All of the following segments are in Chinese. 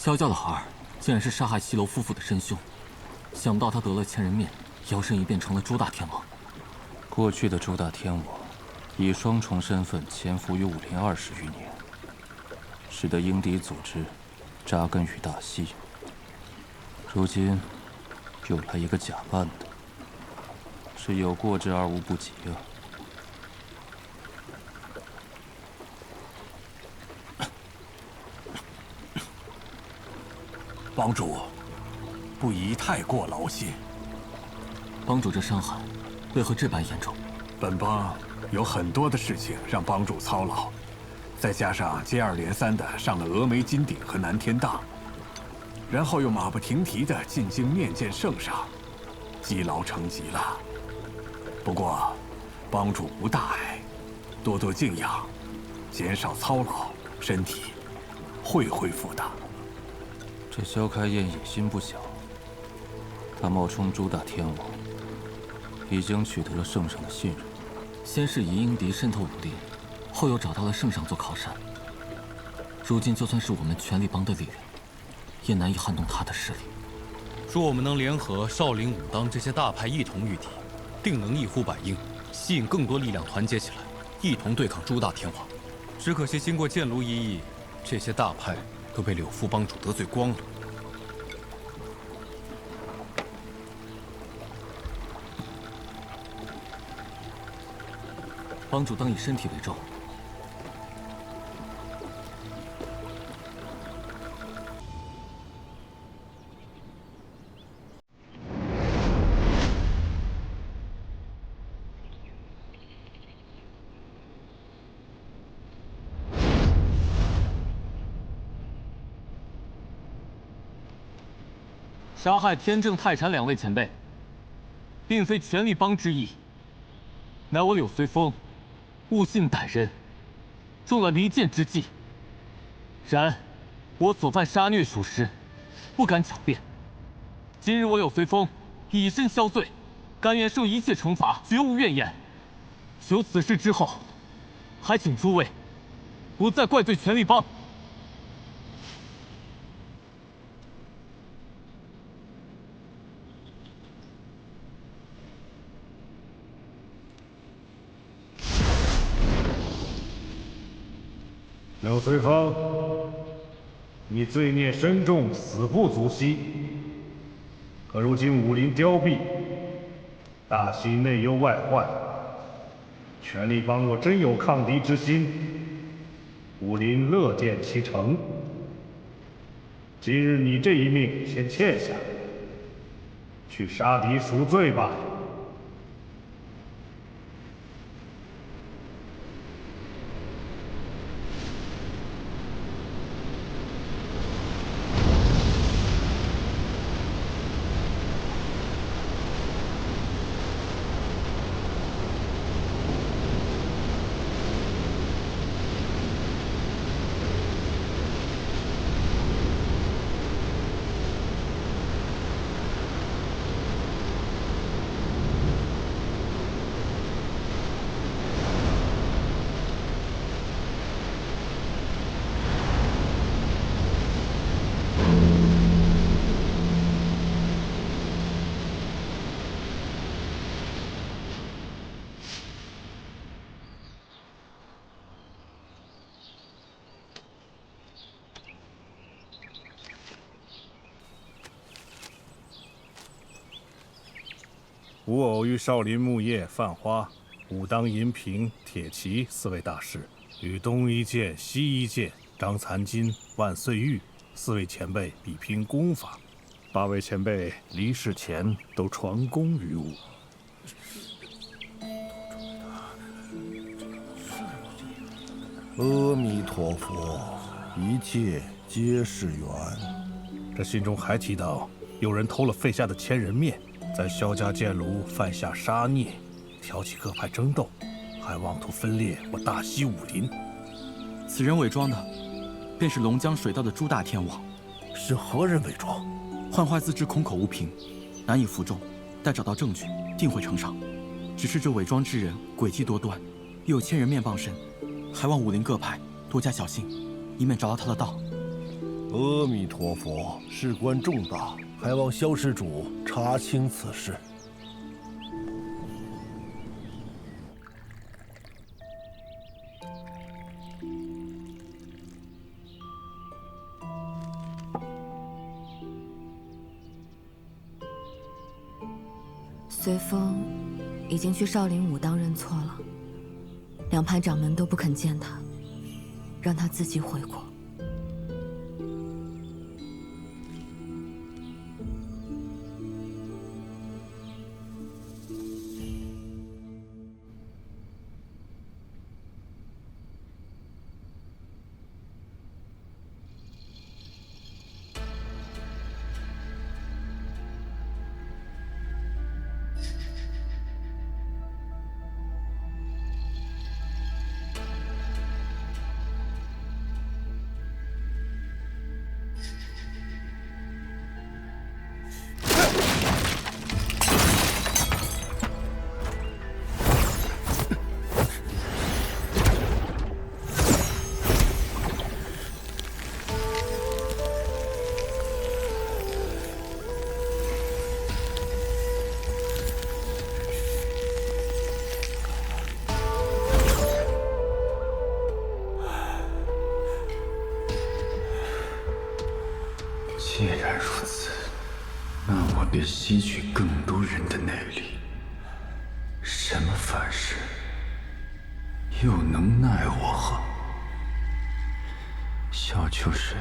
萧家的孩儿竟然是杀害西楼夫妇的真凶，想不到他得了千人面，摇身一变成了朱大天王。过去的朱大天王以双重身份潜伏于武林20余年，使得鹰敌组织扎根于大西。如今又来一个假扮的，是有过之而无不及啊！帮主，不宜太过劳心。帮主这伤害为何这般严重？本帮有很多的事情让帮主操劳，再加上接二连三的上了峨眉金鼎和南天大，然后又马不停蹄的进京面见圣上，积劳成疾了。不过，帮主无大碍，多多静养，减少操劳，身体会恢复的。这萧开燕野心不小，他冒充朱大天王，已经取得了圣上的信任。先是以鹰敌渗透武林，后又找到了圣上做靠山。如今就算是我们全力帮的力量，也难以撼动他的势力。若我们能联合少林、武当这些大派一同御敌，定能一呼百应，吸引更多力量团结起来，一同对抗朱大天王。只可惜经过剑炉一役，这些大派都被柳副帮主得罪光了。帮主当以身体为重。杀害天正、泰禅2位前辈，并非全力帮之意，乃我柳随风误信歹人，中了离间之计。然，我所犯杀虐属实，不敢狡辩。今日我柳随风以身消罪，甘愿受一切惩罚，绝无怨言。求此事之后，还请诸位不再怪罪全力帮。柳随风，你罪孽深重，死不足惜。可如今武林凋敝，大西内忧外患，全力帮若真有抗敌之心，武林乐见其成。今日你这一命先欠下，去杀敌赎罪吧。吾偶遇少林木叶、范花、武当银平、铁骑4位大师，与东一剑、西一剑、张残金、万岁玉4位前辈比拼功法，8位前辈离世前都传功于吾。阿弥陀佛，一切皆是缘。这信中还提到，有人偷了废下的千人面，在萧家剑炉犯下杀孽，挑起各派争斗，还妄图分裂我大西武林。此人伪装的，便是龙江水道的朱大天王。是何人伪装？幻化自知空口无凭，难以服众。待找到证据，定会呈上。只是这伪装之人诡计多端，又有千人面傍身，还望武林各派多加小心，以免着了他的道。阿弥陀佛，事关重大，还望萧施主查清此事。随风已经去少林武当认错了，两派掌门都不肯见他，让他自己回国。既然如此，那我便吸取更多人的内力。什么凡事又能奈我何？小秋水，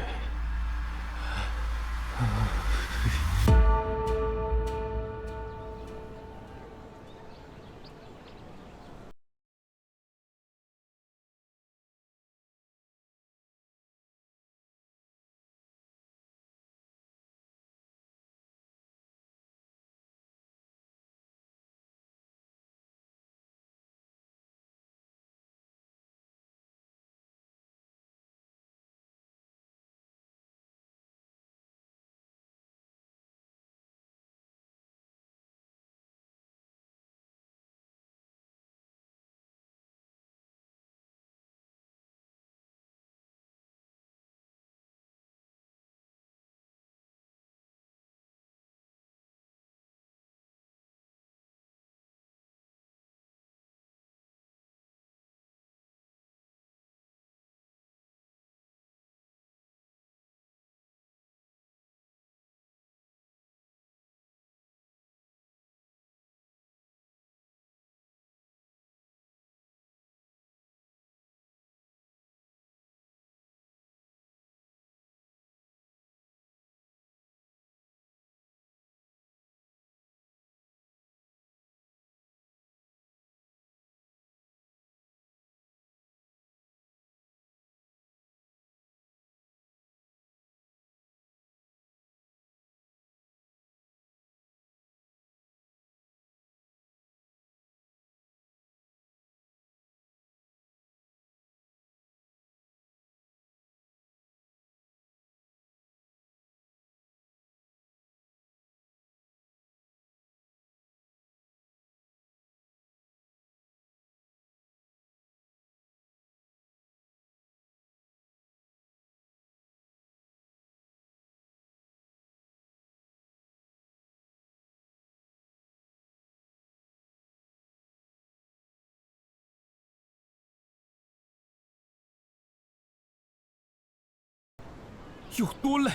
有多累，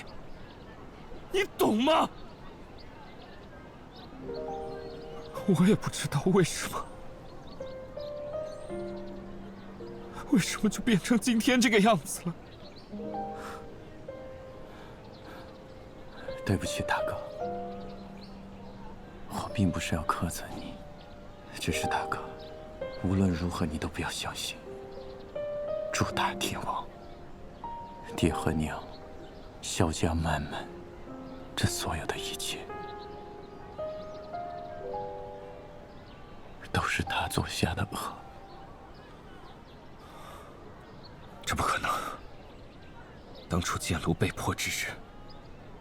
你懂吗？我也不知道为什么就变成今天这个样子了。对不起，大哥，我并不是要苛责你，只是大哥，无论如何你都不要相信朱大天王、爹和娘、萧家满门，这所有的一切，都是他做下的恶。这不可能！当初剑炉被破之日，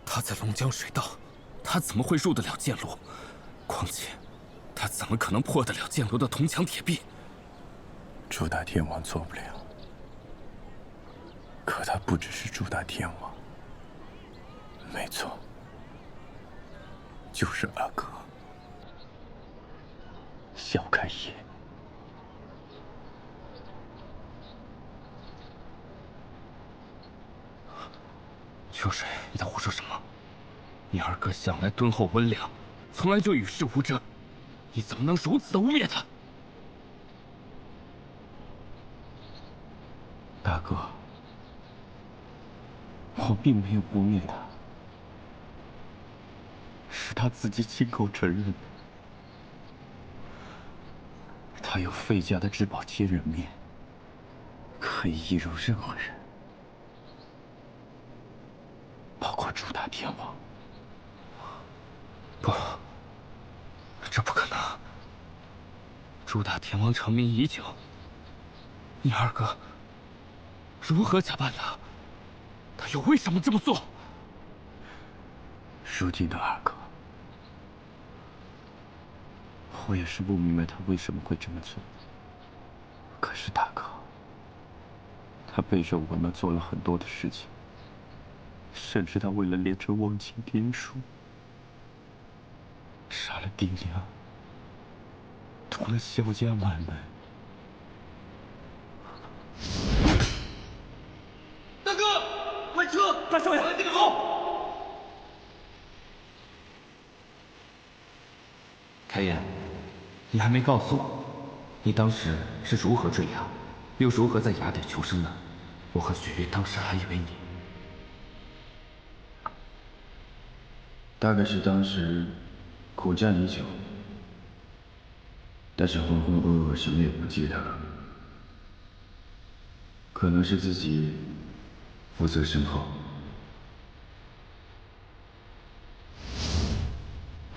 他在龙江水道，他怎么会入得了剑炉？况且，他怎么可能破得了剑炉的铜墙铁壁？朱大天王做不了，可他不只是朱大天王，没错，就是阿哥。小开野，秋水，你在胡说什么？你二哥向来敦厚温良，从来就与世无争，你怎么能如此的污蔑他？大哥，我并没有污蔑他，是他自己亲口承认的。他有费家的至宝千人面，可以易容任何人，包括朱大天王。不，这不可能。朱大天王成名已久，你二哥如何假扮他？他又为什么这么做？如今的二哥，我也是不明白他为什么会这么做。可是大哥，他背着我们做了很多的事情，甚至他为了练成忘情天书，杀了爹娘，屠了萧家满门。大哥，快撤！大少爷，这个走！开颜，你还没告诉我，你当时是如何坠崖，又如何在崖底求生的？我和雪月当时还以为你……大概是当时苦战已久，但是浑浑噩噩，什么也不记得了。可能是自己负责身后。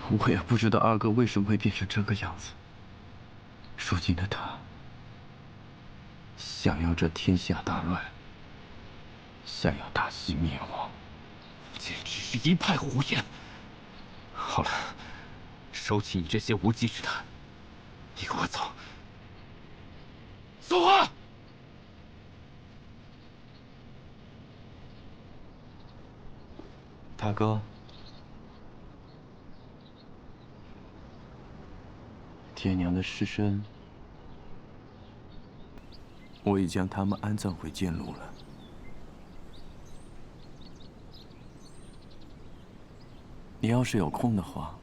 我也不知道二哥为什么会变成这个样子。如今的他，想要这天下大乱，想要大西灭亡，简直是一派胡言。好了，收起你这些无稽之谈，你给我走！走啊！大哥，爹娘的尸身，我已将他们安葬回剑路了。你要是有空的话，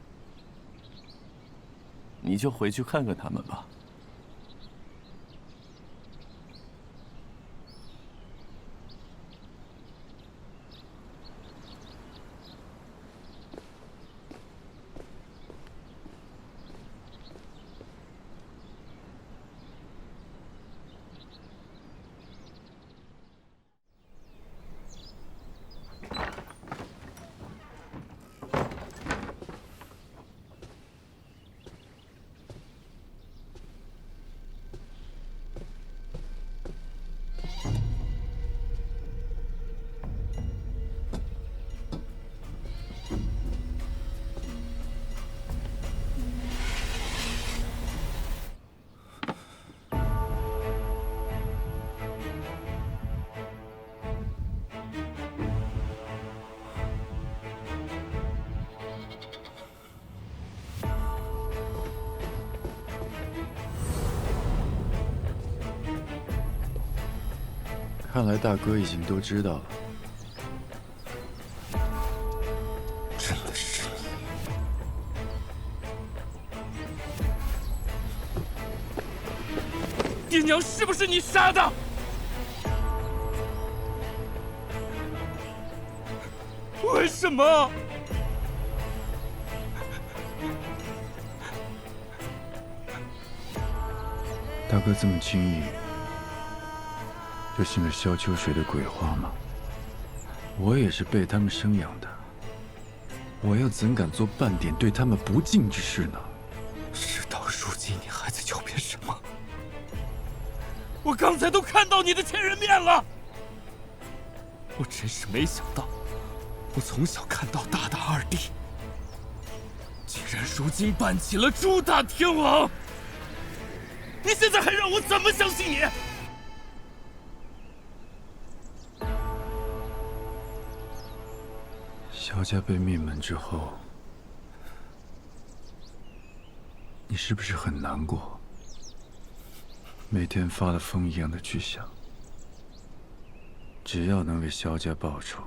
你就回去看看他们吧。看来大哥已经都知道了。真的是你！爹娘是不是你杀的？为什么？大哥这么轻易就信了萧秋水的鬼话吗？我也是被他们生养的，我又怎敢做半点对他们不敬之事呢？事到如今，你还在狡辩什么？我刚才都看到你的千人面了！我真是没想到，我从小看到大的二弟，竟然如今扮起了朱大天王！你现在还让我怎么相信你？萧家被灭门之后，你是不是很难过？每天发了疯一样的去想，只要能为萧家报仇，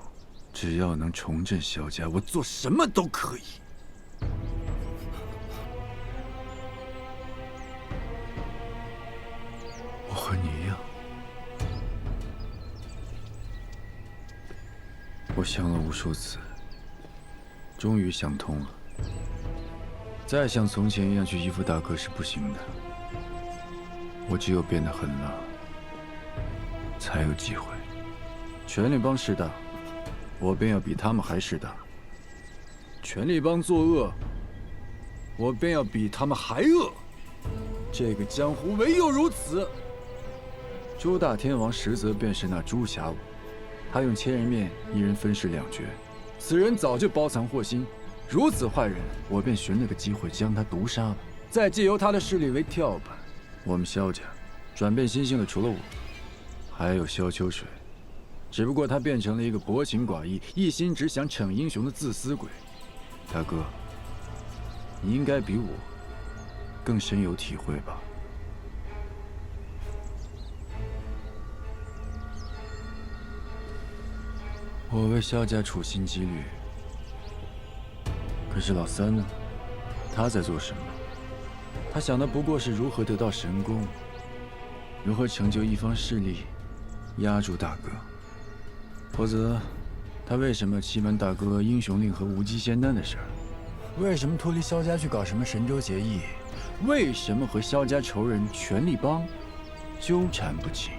只要能重振萧家，我做什么都可以。我和你一样，我想了无数次，终于想通了。再像从前一样去依附大哥是不行的，我只有变得狠辣，才有机会。权力帮势大，我便要比他们还势大；权力帮作恶，我便要比他们还恶。这个江湖唯有如此。朱大天王实则便是那朱霞武，他用千人面一人分饰两角，此人早就包藏祸心。如此坏人，我便寻了个机会将他毒杀了，再借由他的势力为跳板。我们萧家转变心性的除了我，还有萧秋水。只不过他变成了一个薄情寡义、一心只想逞英雄的自私鬼。大哥，你应该比我更深有体会吧？我为萧家处心积虑，可是老三呢？他在做什么？他想的不过是如何得到神功，如何成就一方势力，压住大哥。否则，他为什么欺瞒大哥英雄令和无极仙丹的事儿？为什么脱离萧家去搞什么神州结义？为什么和萧家仇人权力帮纠缠不清？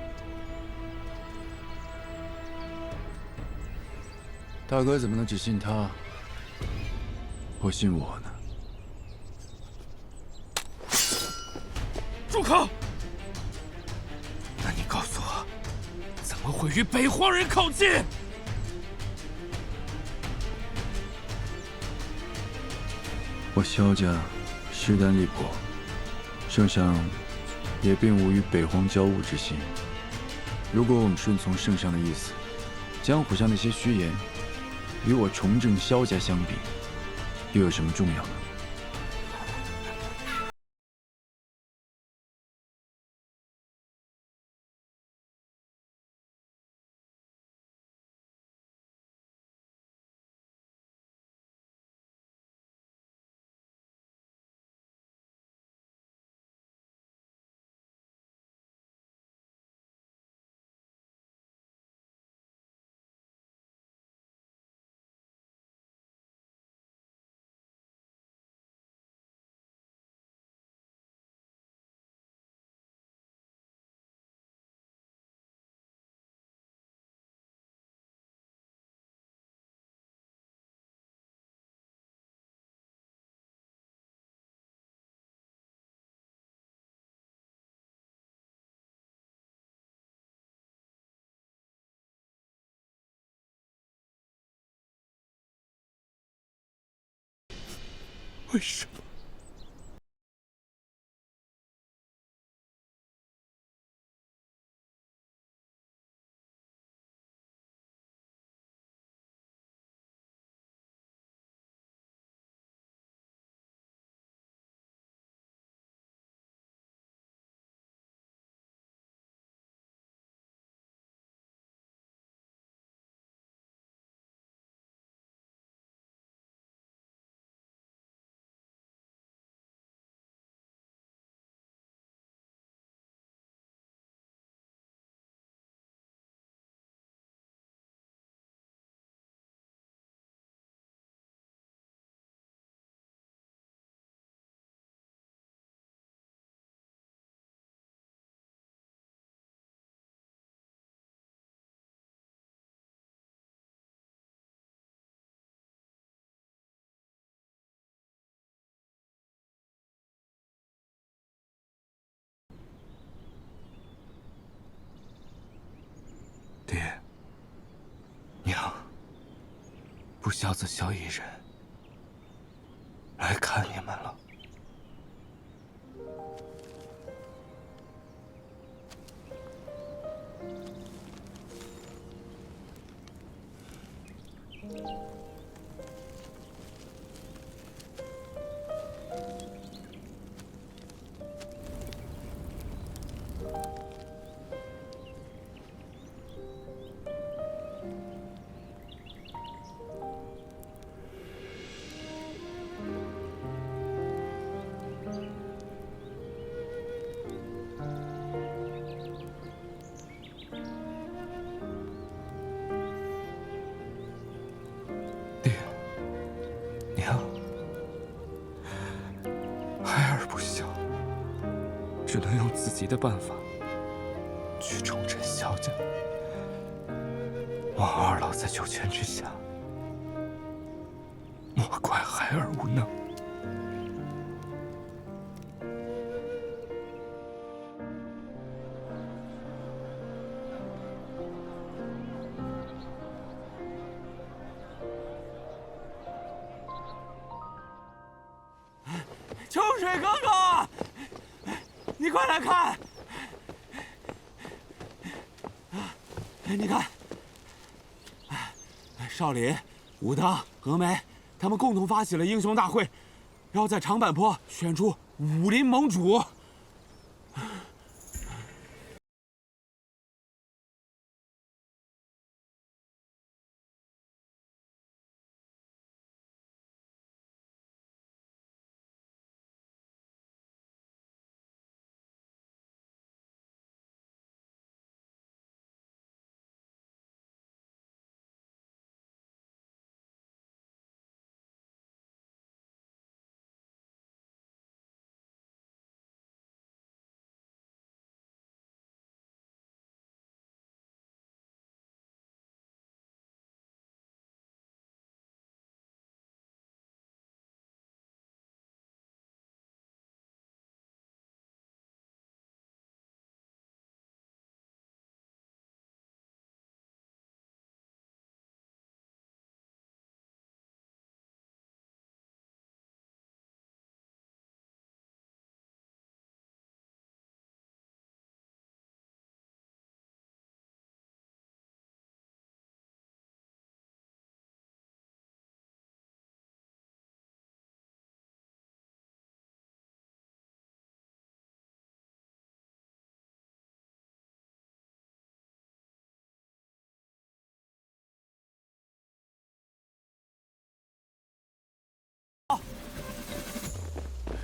大哥怎么能只信他，不信我呢？住口！那你告诉我，怎么会与北荒人靠近？我萧家势单力薄，圣上也并无与北荒交恶之心。如果我们顺从圣上的意思，江湖上那些虚言，与我重振萧家相比，又有什么重要呢？为什么？爹，娘，不孝子萧一人来看你们了。娘。孩儿不孝，只能用自己的办法去重振萧家。望二老在九泉之下，莫怪孩儿无能。秋水哥哥，你快来看！你看，少林、武当、峨眉，他们共同发起了英雄大会，要在长坂坡选出武林盟主。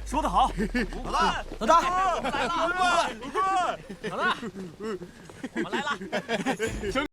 说得好，老大，老大，我们来了，老大，我们来了，兄。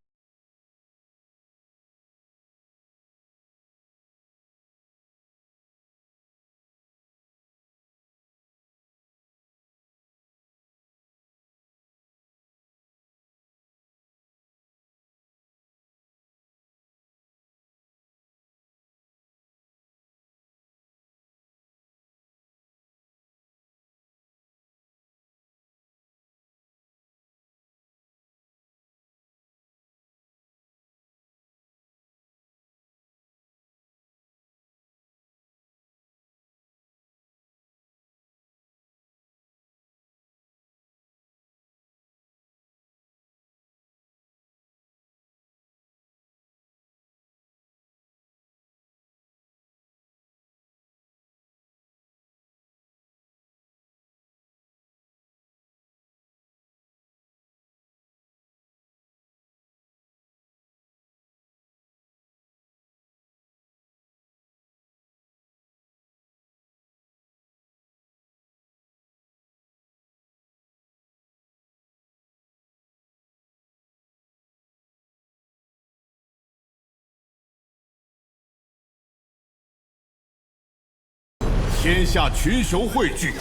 天下群雄汇聚，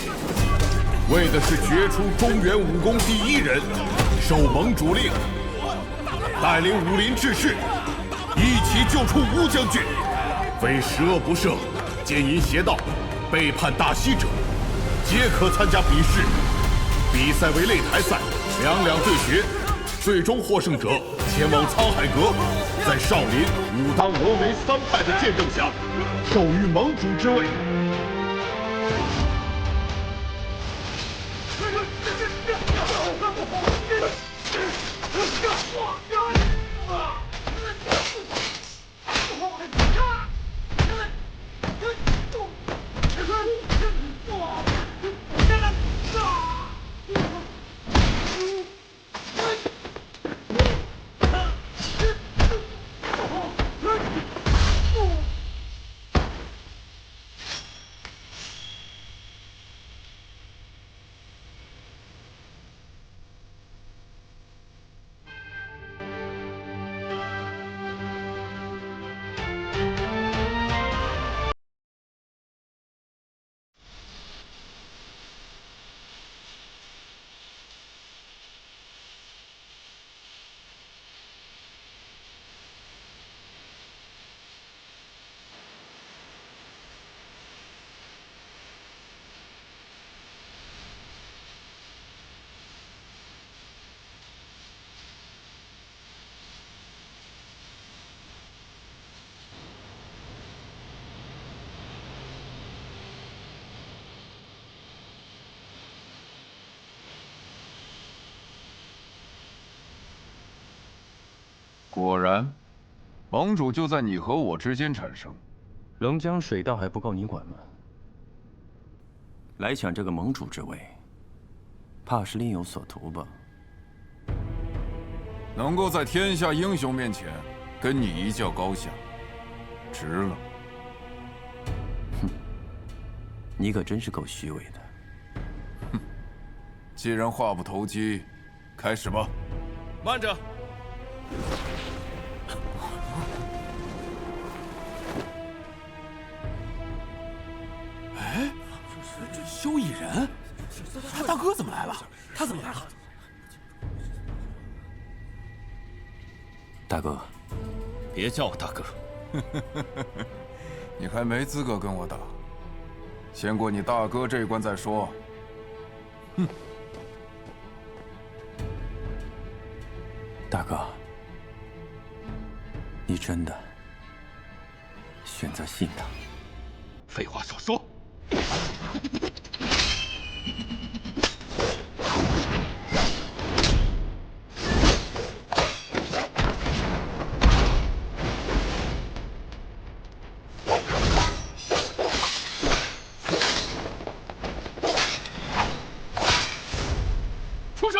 为的是决出中原武功第一人，受盟主令，带领武林志士，一起救出吴将军。非十恶不赦、奸淫邪道、背叛大西者，皆可参加比试。比赛为擂台赛，两两对决，最终获胜者前往沧海阁，在少林、武当、峨眉三派的见证下，授予盟主之位。果然，盟主就在你和我之间产生。龙江水道还不够你管吗？来抢这个盟主之位，怕是另有所图吧？能够在天下英雄面前跟你一较高下，值了。哼，你可真是够虚伪的。哼，既然话不投机，开始吧。慢着。 哎，这萧逸人，他大哥怎么来了？他怎么来了？大哥，别叫我大哥，你还没资格跟我打，先过你大哥这关再说。哼，大哥，你真的选择信他？废话少说。 出手！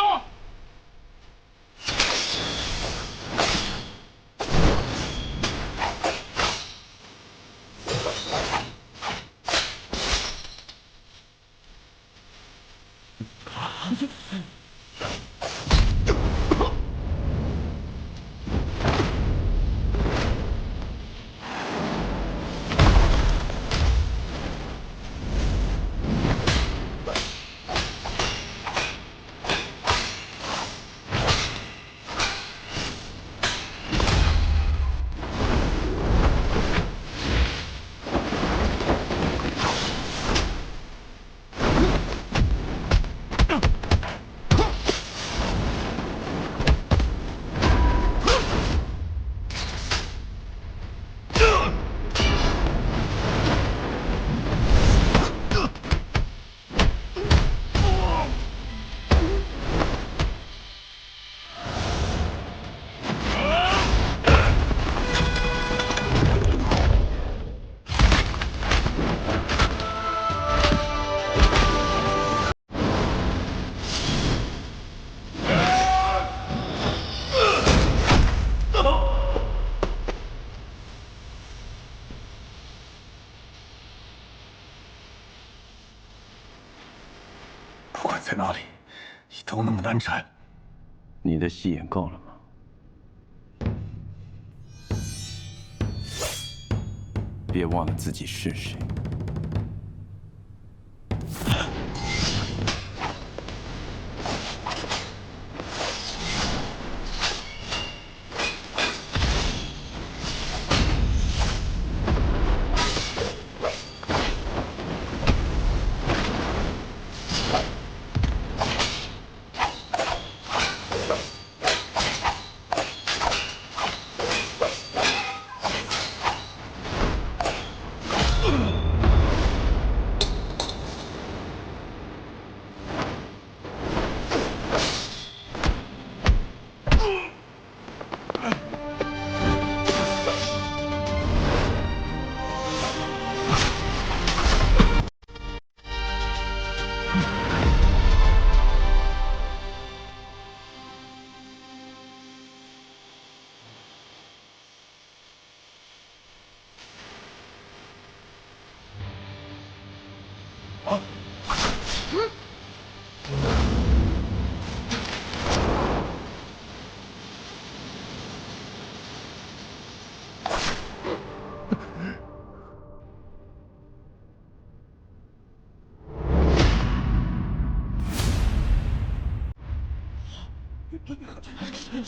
不管在哪里，你都那么难缠。你的戏演够了吗？别忘了自己是谁。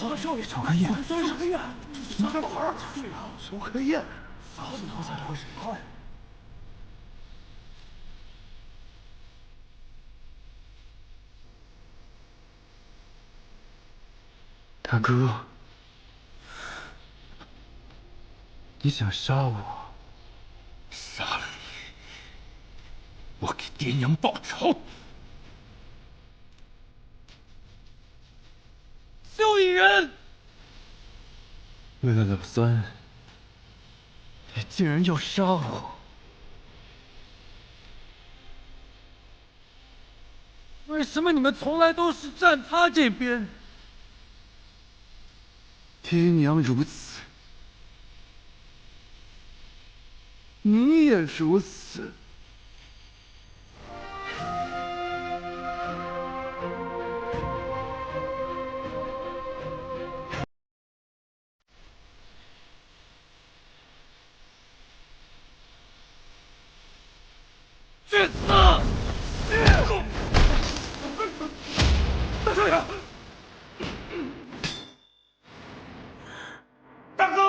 少爷，小黑燕，小黑燕，哪儿？小黑燕，大哥，你想杀我？杀了你，我给爹娘报仇。萧逸人。为了老三，竟然要杀我！为什么你们从来都是站他这边？爹娘如此，你也如此。去死！大少爷，大哥！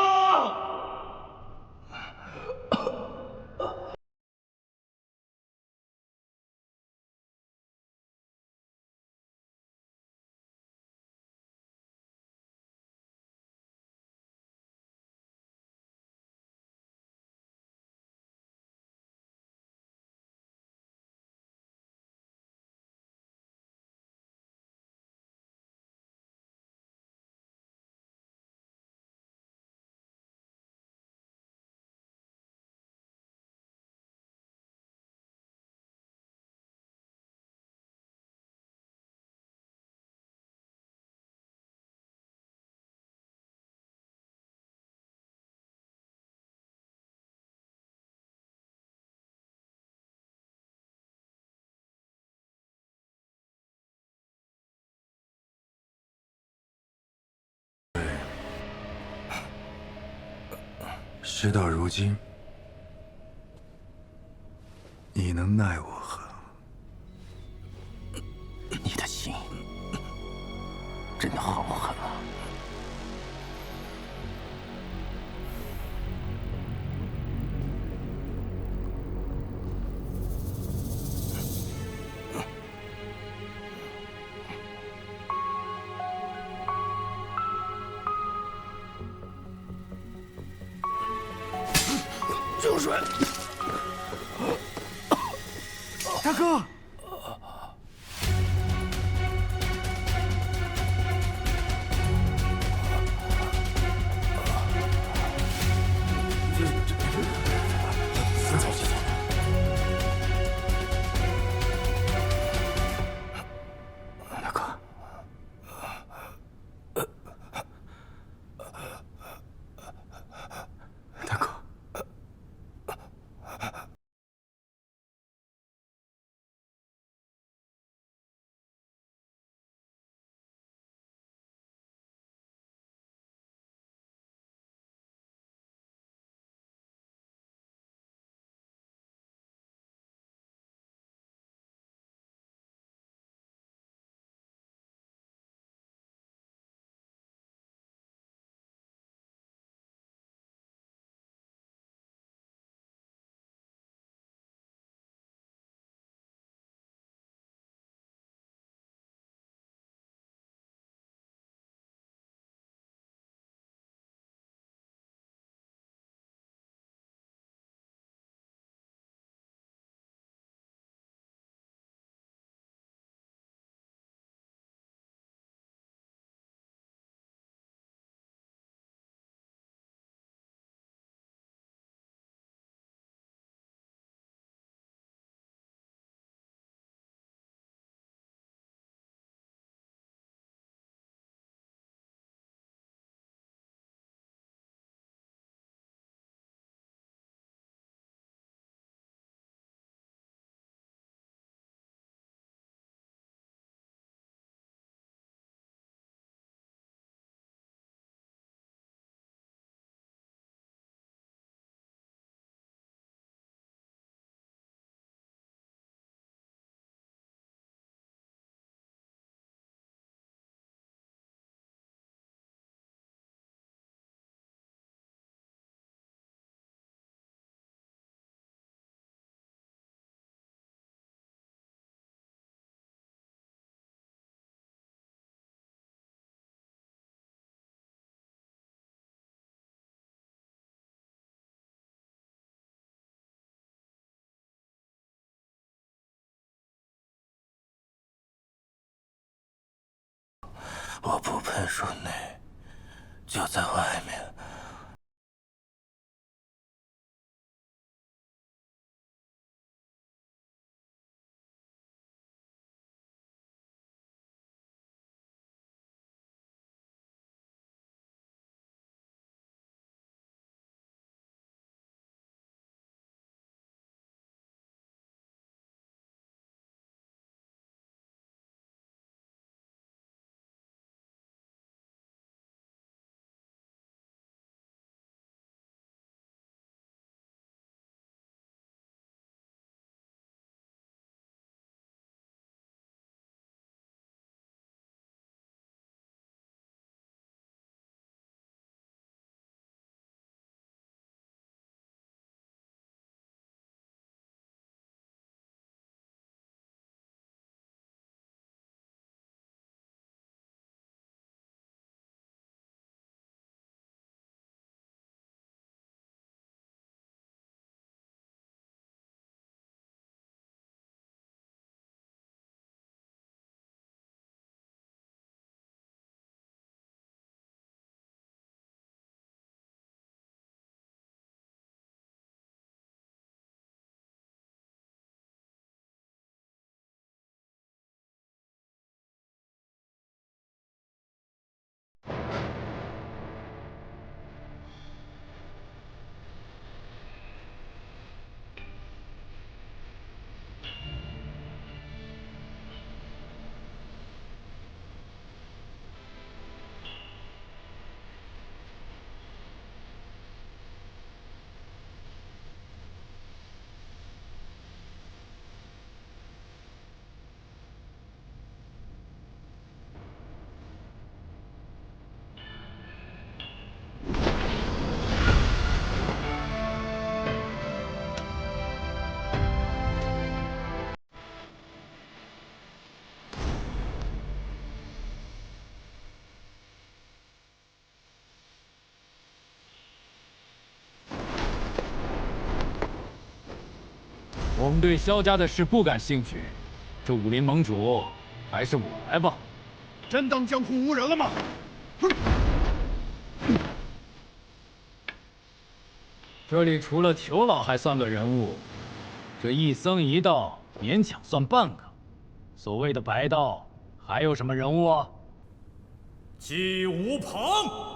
事到如今，你能奈我何？你的心真的好狠啊！救水！大哥！先走，先走。大哥。大哥。我不配入内，就在外面我们对萧家的事不感兴趣，这武林盟主还是我来吧。真当江湖无人了吗？这里除了裘老还算个人物，这一僧一道勉强算半个。所谓的白道，还有什么人物啊？纪无旁。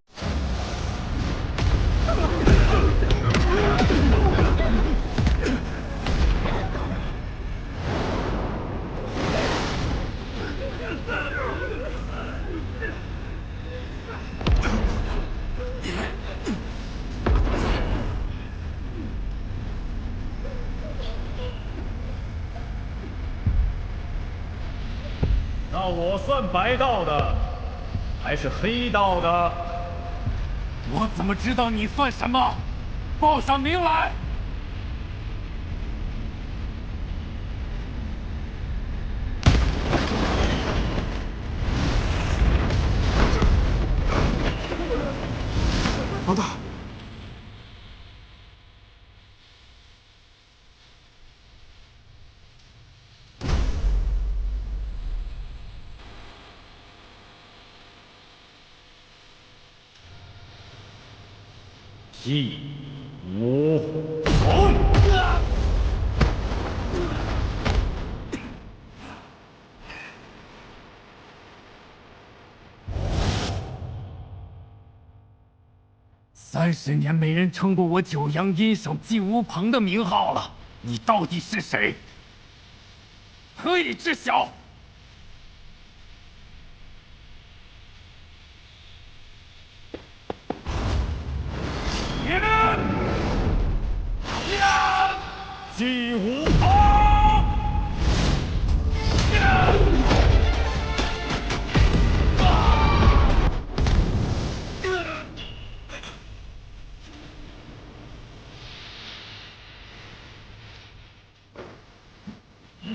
那我算白道的，还是黑道的？我怎么知道你算什么？报上名来！老大，纪无旁。30年没人称过我九阳阴手纪无旁的名号了，你到底是谁？何以知晓？ 纪无旁！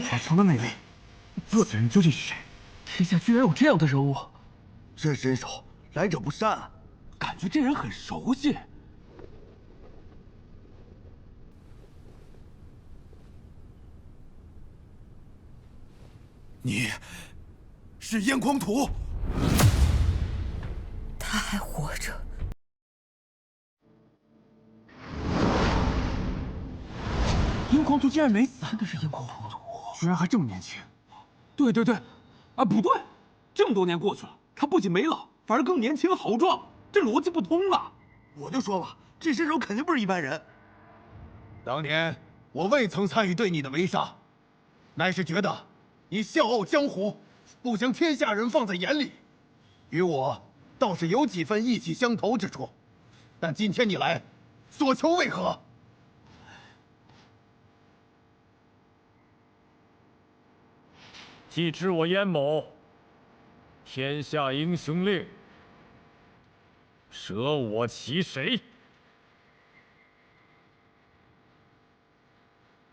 海城的那位恶人究竟是谁？天下居然有这样的人物！这身手，来者不善啊！感觉这人很熟悉。 你，是燕匡图。他还活着。燕匡图竟然没死！真的是燕匡图，居然还这么年轻。对，啊不对，这么多年过去了，他不仅没老，反而更年轻好壮，这逻辑不通啊！我就说吧，这身手肯定不是一般人。当年我未曾参与对你的围杀，乃是觉得。 你笑傲江湖，不将天下人放在眼里，与我倒是有几分意气相投之处。但今天你来，所求为何？既知我燕某，天下英雄令，舍我其谁？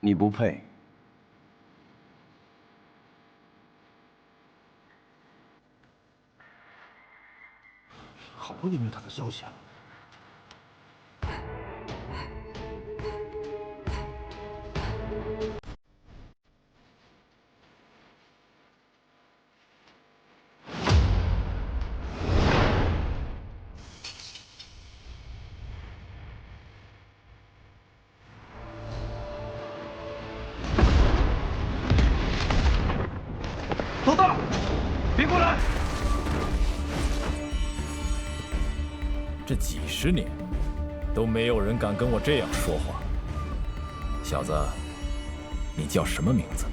你不配。 好不容易没有他的消息啊！老大，别过来！ 这几10年，都没有人敢跟我这样说话。小子，你叫什么名字？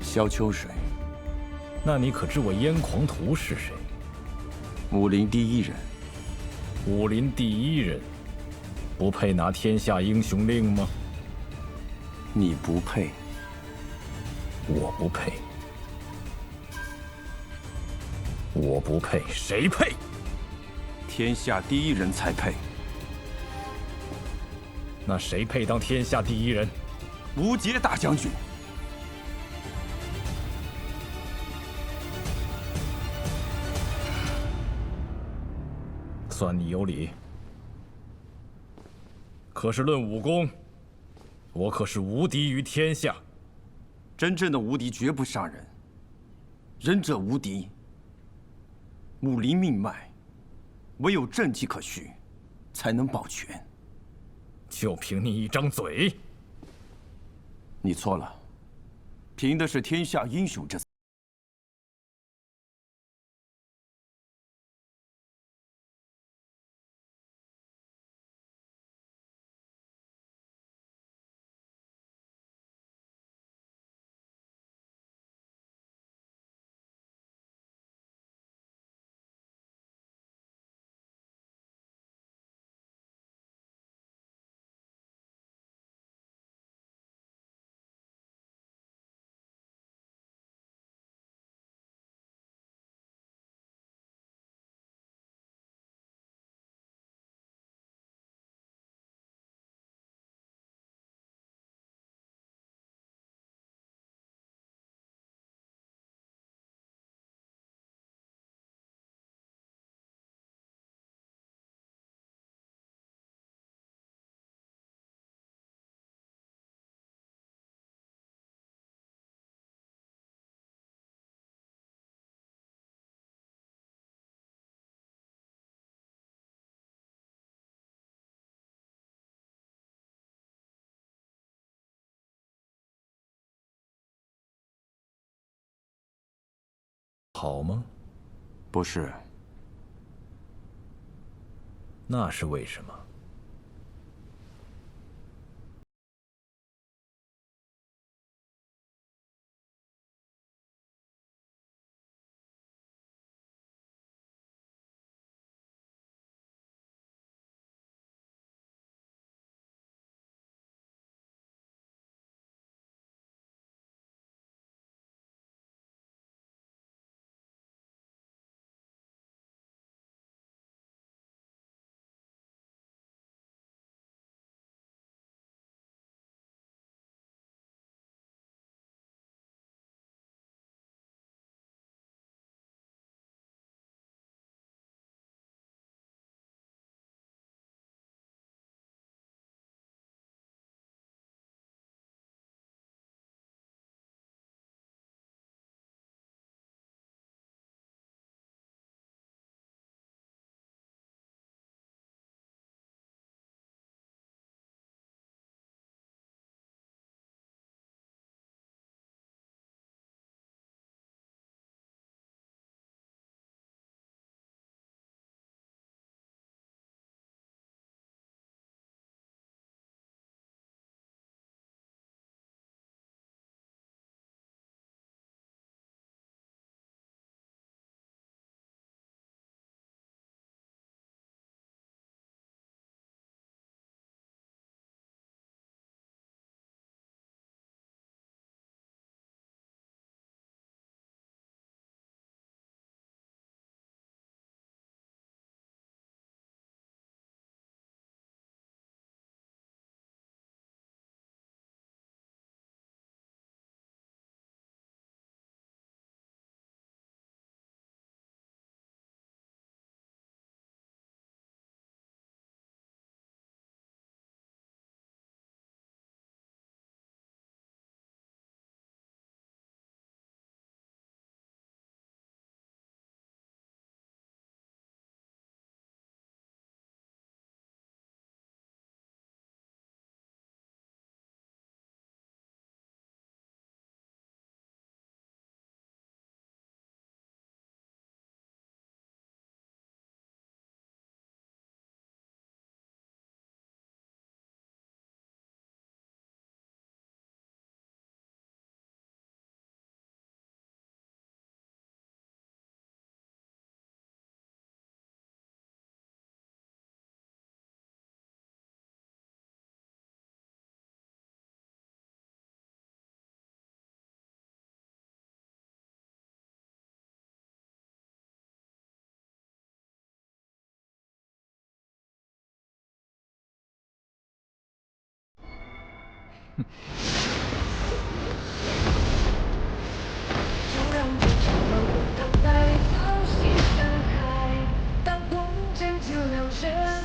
萧秋水。那你可知我燕狂图是谁？武林第一人。武林第一人，不配拿天下英雄令吗？你不配。我不配。我不配，谁配？ 天下第一人才配。那谁配当天下第一人？吴杰大将军。算你有理。可是论武功，我可是无敌于天下。真正的无敌绝不杀人，仁者无敌。武林命脉，唯有正气可续，才能保全。就凭你一张嘴？你错了，凭的是天下英雄这。 好吗？不是。那是为什么？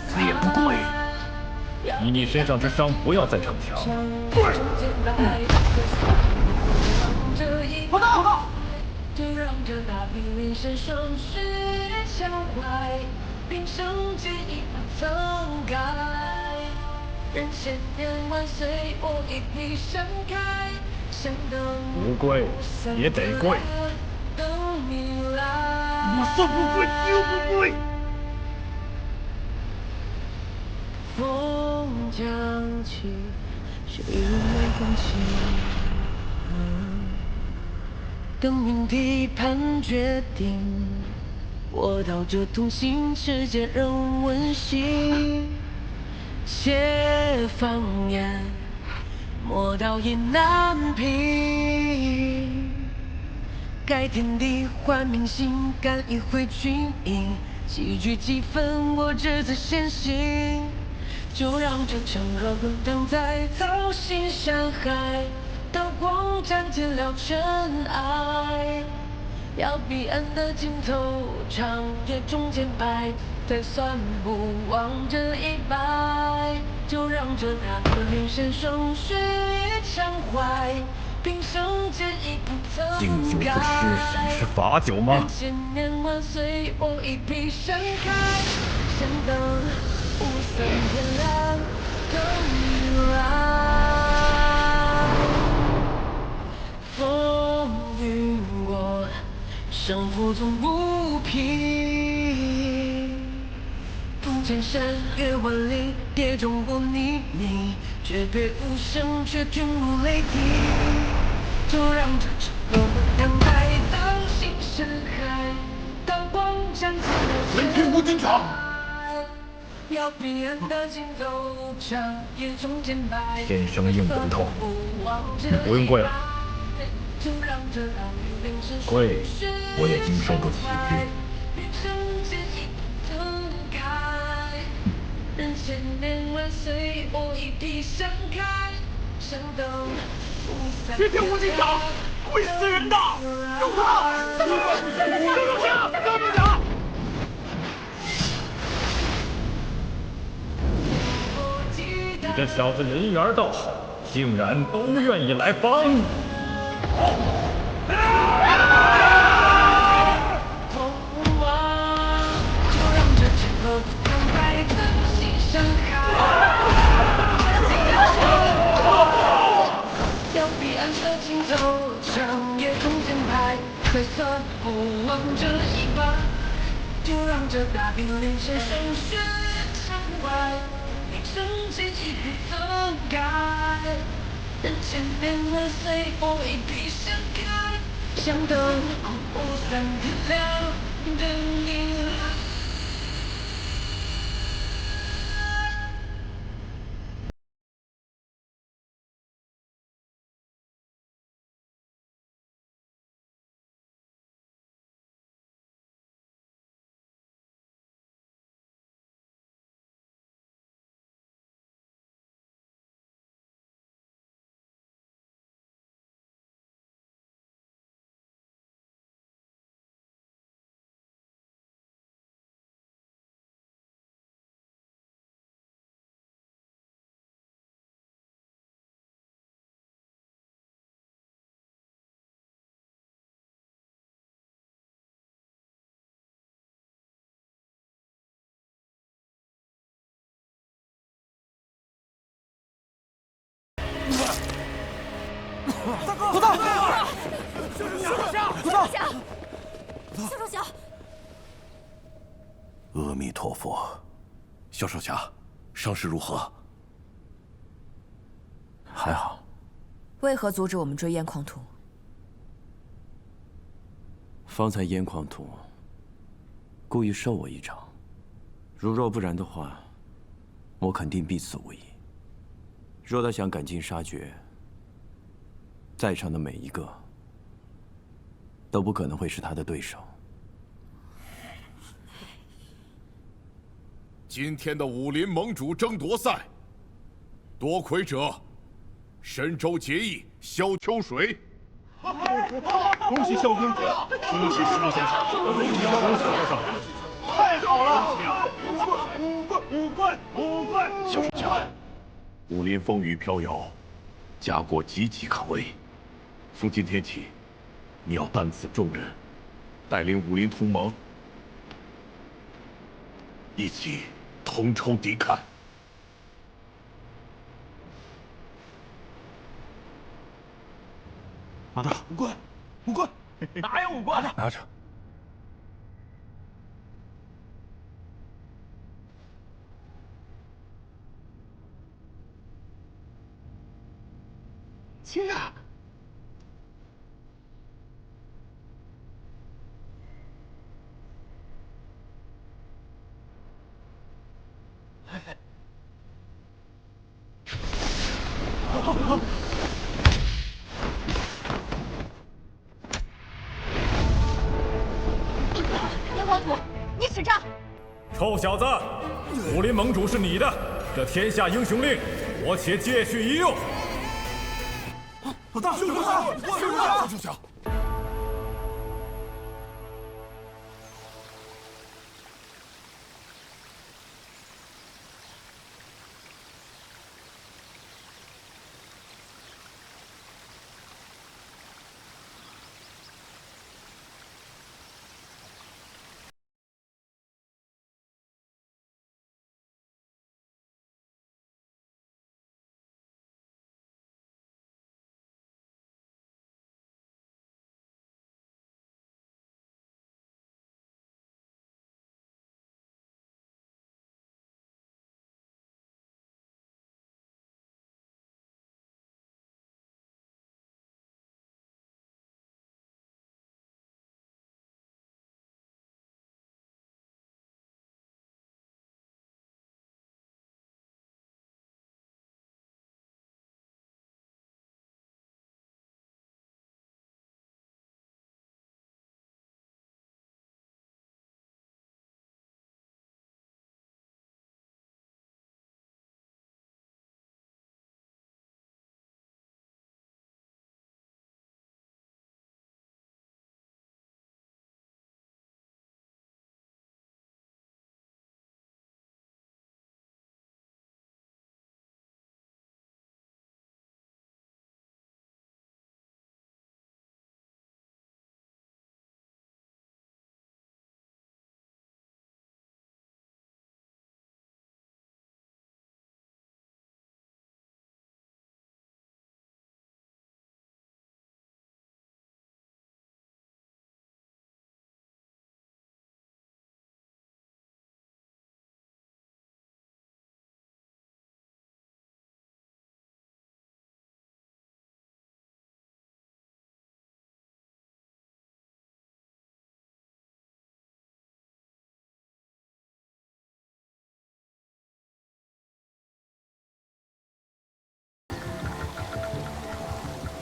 死也不跪。以你身上之伤，不要再逞强。跑道！就让这大兵临身霜雪枪怀，平生结义不曾改。人千年万岁，我一笔闪开。想等不跪也得跪。等你来。我说不跪就不跪。风将起，是雨没空气。等云批判决定，我道这同心，世界仍温馨。且放眼，魔道也难平。改天地换明星，干一回群英，几聚几分，我这次先行。就让这场热滚烫在操心山海。刀光斩尽了尘埃，要彼岸的尽头，长夜中间白，才算不枉这一败。就让这大河临身霜雪枪怀，平生结义不曾敬酒不吃谁是罚酒吗？千年万岁，我一笔闪开，想等五三天亮，等你来。风雨过，胜负总无凭。渡千山，越万里，跌中过泥泞，诀别无声，却君如雷霆。就让这场热滚烫在刀心深海，刀光斩尽了雷霆无尽场。要彼岸的尽头，长夜中间白，天生硬骨头，不用跪了。跪，我也经受不起人千年万岁，我一笔闪开，想等雷霆无尽场，会死人的！住他！救命啊！你这小子人缘倒好，竟然都愿意来帮。要彼岸的尽头，长夜中间拍，才算不枉这一败。就让这大兵临身霜雪枪怀，平生结义不曾改。人千年万岁，我一笔闪开，想等五三天亮，等你来。老大！老大！肖少侠，阿弥陀佛，萧少侠，伤势如何？还好。为何阻止我们追燕矿徒？方才燕矿徒故意受我一掌，若不然的话，我肯定必死无疑。若他想赶尽杀绝，在场的每一个都不可能会是他的对手。今天的武林盟主争夺赛，夺魁者神州结义萧秋水。恭喜萧公子，恭喜石路先生，恭喜先生，太好了！武棍，武棍！小属下，武林风雨飘摇，家国岌岌可危。从今天起，你要担此重任，带领武林同盟，一起同仇敌忾。拿着武棍，武棍，哪有武棍？拿着。亲人。炎黄土，你使诈！臭小子，武林盟主是你的，这天下英雄令，我且借续一用。老大，老大，小小。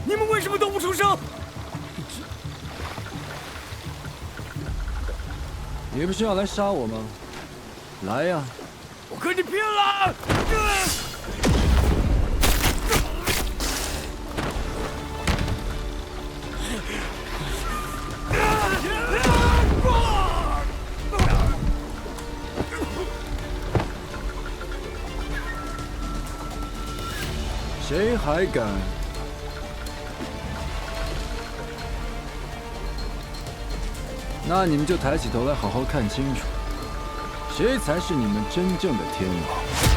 你们为什么都不出声？你不是要来杀我吗？来呀！我跟你拼了！谁还敢？那你们就抬起头来，好好看清楚，谁才是你们真正的天王。